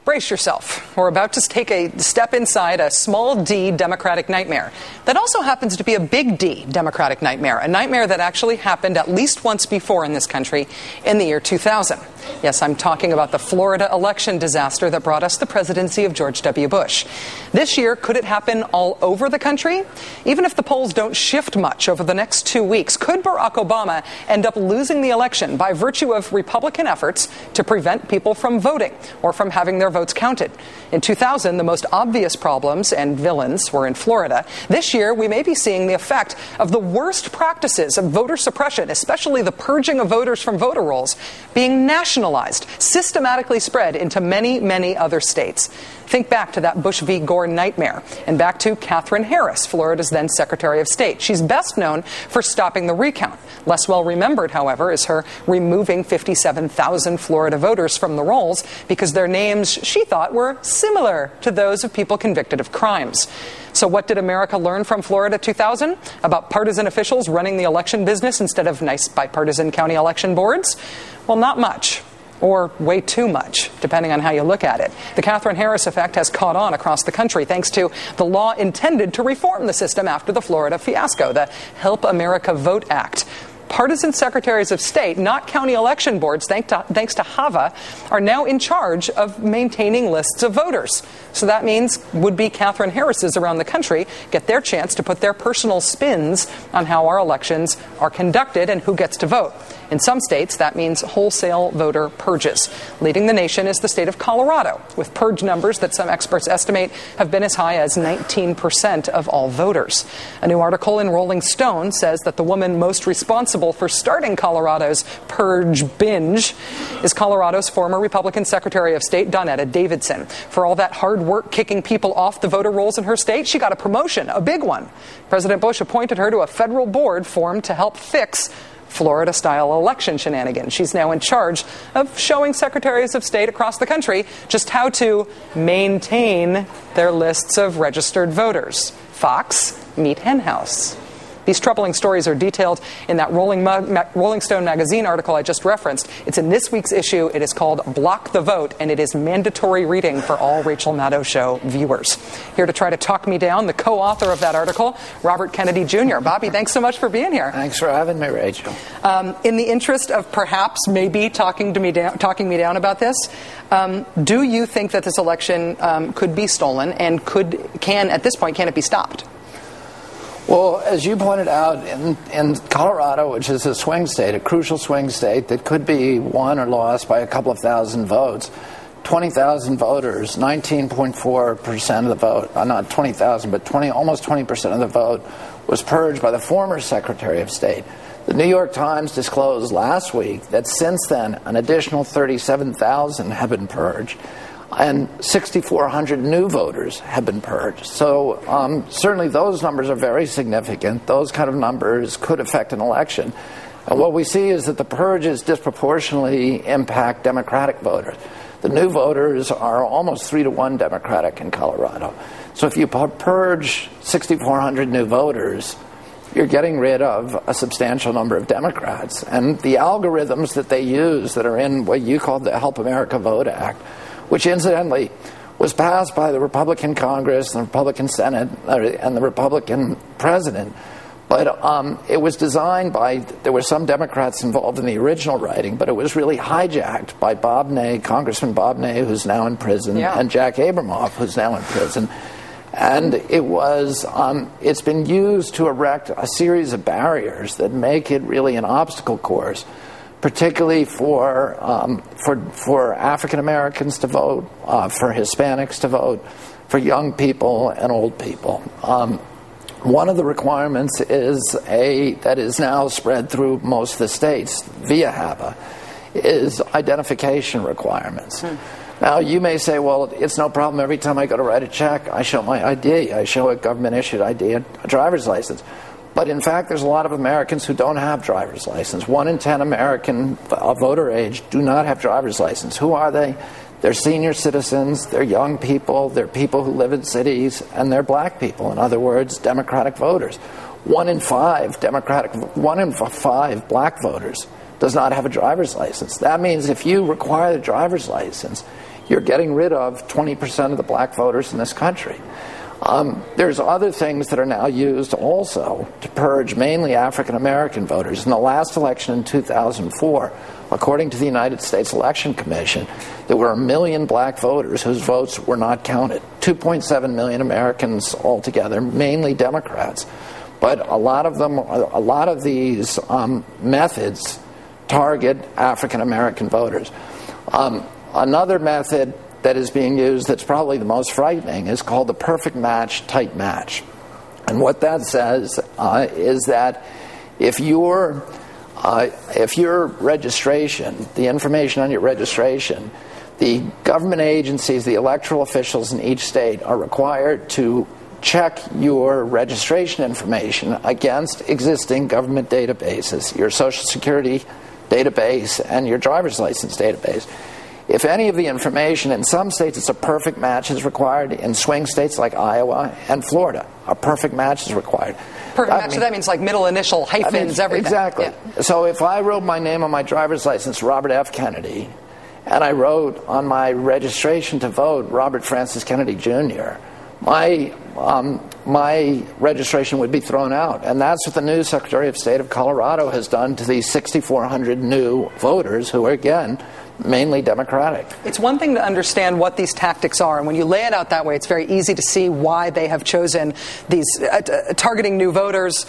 Brace yourself. We're about to take a step inside a small d Democratic nightmare that also happens to be a big D Democratic nightmare, a nightmare that actually happened at least once before in this country in the year 2000. Yes, I'm talking about the Florida election disaster that brought us the presidency of George W. Bush. This year, could it happen all over the country? Even if the polls don't shift much over the next 2 weeks, could Barack Obama end up losing the election by virtue of Republican efforts to prevent people from voting or from having their votes counted? In 2000, the most obvious problems and villains were in Florida. This year, we may be seeing the effect of the worst practices of voter suppression, especially the purging of voters from voter rolls, being nationalized, systematically spread into many, many other states. Think back to that Bush v. Gore nightmare, and back to Katherine Harris, Florida's then Secretary of State. She's best known for stopping the recount. Less well remembered, however, is her removing 57,000 Florida voters from the rolls because their names, she thought, were similar to those of people convicted of crimes. So what did America learn from Florida 2000 about partisan officials running the election business instead of nice bipartisan county election boards? Well, not much. Or way too much, depending on how you look at it. The Katherine Harris effect has caught on across the country thanks to the law intended to reform the system after the Florida fiasco, the Help America Vote Act. Partisan secretaries of state, not county election boards, thanks to HAVA, are now in charge of maintaining lists of voters. So that means would-be Katherine Harrises around the country get their chance to put their personal spins on how our elections are conducted and who gets to vote. In some states, that means wholesale voter purges. Leading the nation is the state of Colorado, with purge numbers that some experts estimate have been as high as 19% of all voters. A new article in Rolling Stone says that the woman most responsible for starting Colorado's purge binge is Colorado's former Republican Secretary of State, Donetta Davidson. For all that hard work kicking people off the voter rolls in her state, she got a promotion, a big one. President Bush appointed her to a federal board formed to help fix Florida-style election shenanigans. She's now in charge of showing secretaries of state across the country just how to maintain their lists of registered voters. Fox, meet Henhouse. These troubling stories are detailed in that Rolling Stone magazine article I just referenced. It's in this week's issue. It is called Block the Vote, and it is mandatory reading for all Rachel Maddow Show viewers. Here to try to talk me down, the co-author of that article, Robert Kennedy Jr. Bobby, thanks so much for being here. Thanks for having me, Rachel. In the interest of perhaps maybe talking me down about this, do you think that this election could be stolen and at this point, can it be stopped? Well, as you pointed out, in Colorado, which is a swing state, a crucial swing state that could be won or lost by a couple of thousand votes, 20,000 voters, 19.4% of the vote, not 20,000, but almost 20% of the vote was purged by the former Secretary of State. The New York Times disclosed last week that since then, an additional 37,000 have been purged, and 6,400 new voters have been purged. So certainly those numbers are very significant. Those kind of numbers could affect an election. And what we see is that the purges disproportionately impact Democratic voters. The new voters are almost 3-to-1 Democratic in Colorado. So if you purge 6,400 new voters, you're getting rid of a substantial number of Democrats. And the algorithms that they use that are in what you call the Help America Vote Act, which incidentally was passed by the Republican Congress, the Republican Senate, and the Republican President. But it was designed there were some Democrats involved in the original writing, but it was really hijacked by Bob Ney, Congressman Bob Ney, who's now in prison, and Jack Abramoff, who's now in prison. And it's been used to erect a series of barriers that make it really an obstacle course, particularly for African Americans to vote, for Hispanics to vote, for young people and old people. One of the requirements that is now spread through most of the states via HAVA is identification requirements. Now, you may say, well, it's no problem. Every time I go to write a check, I show my ID. I show a government-issued ID, a driver's license. But in fact, there's a lot of Americans who don't have driver's license. 1 in 10 American voter age do not have driver's license. Who are they? They're senior citizens, they're young people, they're people who live in cities, and they're black people. In other words, Democratic voters. 1 in 5 black voters does not have a driver's license. That means if you require the driver's license, you're getting rid of 20% of the black voters in this country. There's other things that are now used also to purge mainly African American voters. In the last election in 2004, according to the United States Election Commission, there were 1 million black voters whose votes were not counted. 2.7 million Americans altogether, mainly Democrats. But a lot of these methods target African American voters. Another method that is being used that's probably the most frightening is called the perfect match tight match. And what that says is that if your registration, the information on your registration, the government agencies, the electoral officials in each state are required to check your registration information against existing government databases, your Social Security database and your driver's license database. If any of the information, in some states it's a perfect match is required. In swing states like Iowa and Florida, a perfect match is required. Perfect match, so that means like middle initial, hyphens, everything. Exactly. Yeah. So if I wrote my name on my driver's license, Robert F. Kennedy, and I wrote on my registration to vote, Robert Francis Kennedy Jr., my registration would be thrown out. And that's what the new Secretary of State of Colorado has done to these 6,400 new voters who are, again, mainly Democratic. It's one thing to understand what these tactics are, and when you lay it out that way, it's very easy to see why they have chosen these targeting new voters,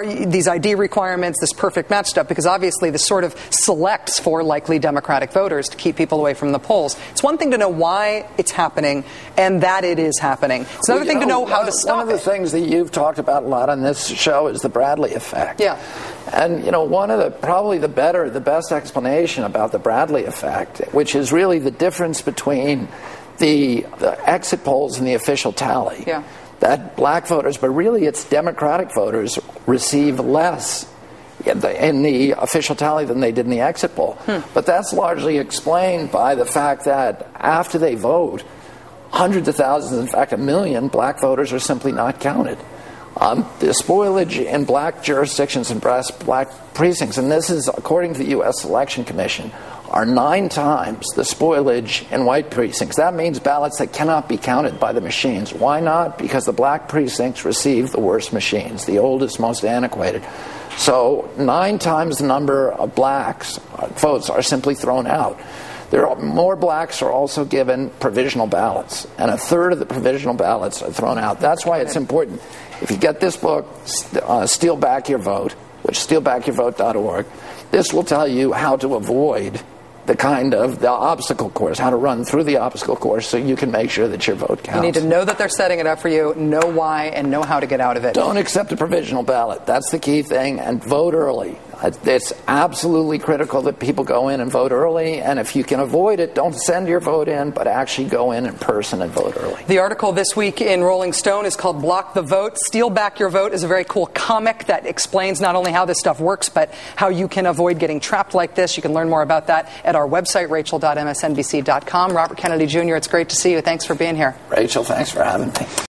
these ID requirements, this perfect match stuff, because obviously this sort of selects for likely Democratic voters to keep people away from the polls. It's one thing to know why it's happening and that it is happening. It's another thing to know how to stop it. One of the things that you've talked about a lot on this show is the Bradley effect. Yeah. And, one of the best explanation about the Bradley effect, which is really the difference between the exit polls and the official tally. Yeah. That black voters, but really it's Democratic voters, receive less in the official tally than they did in the exit poll. But that's largely explained by the fact that after they vote, hundreds of thousands, in fact 1 million, black voters are simply not counted. The spoilage in black jurisdictions and black precincts, and this is according to the U.S. Election Commission, are 9 times the spoilage in white precincts. That means ballots that cannot be counted by the machines. Why not? Because the black precincts receive the worst machines, the oldest, most antiquated. So 9 times the number of blacks votes are simply thrown out. More blacks are also given provisional ballots, and 1/3 of the provisional ballots are thrown out. That's why it's important. If you get this book, Steal Back Your Vote, which is stealbackyourvote.org, this will tell you how to avoid the obstacle course, how to run through the obstacle course so you can make sure that your vote counts. You need to know that they're setting it up for you, know why, and know how to get out of it. Don't accept a provisional ballot. That's the key thing, and vote early. It's absolutely critical that people go in and vote early, and if you can avoid it, don't send your vote in, but actually go in person and vote early. The article this week in Rolling Stone is called Block the Vote. Steal Back Your Vote is a very cool comic that explains not only how this stuff works, but how you can avoid getting trapped like this. You can learn more about that at our website, rachel.msnbc.com. Robert Kennedy Jr., it's great to see you. Thanks for being here. Rachel, thanks for having me.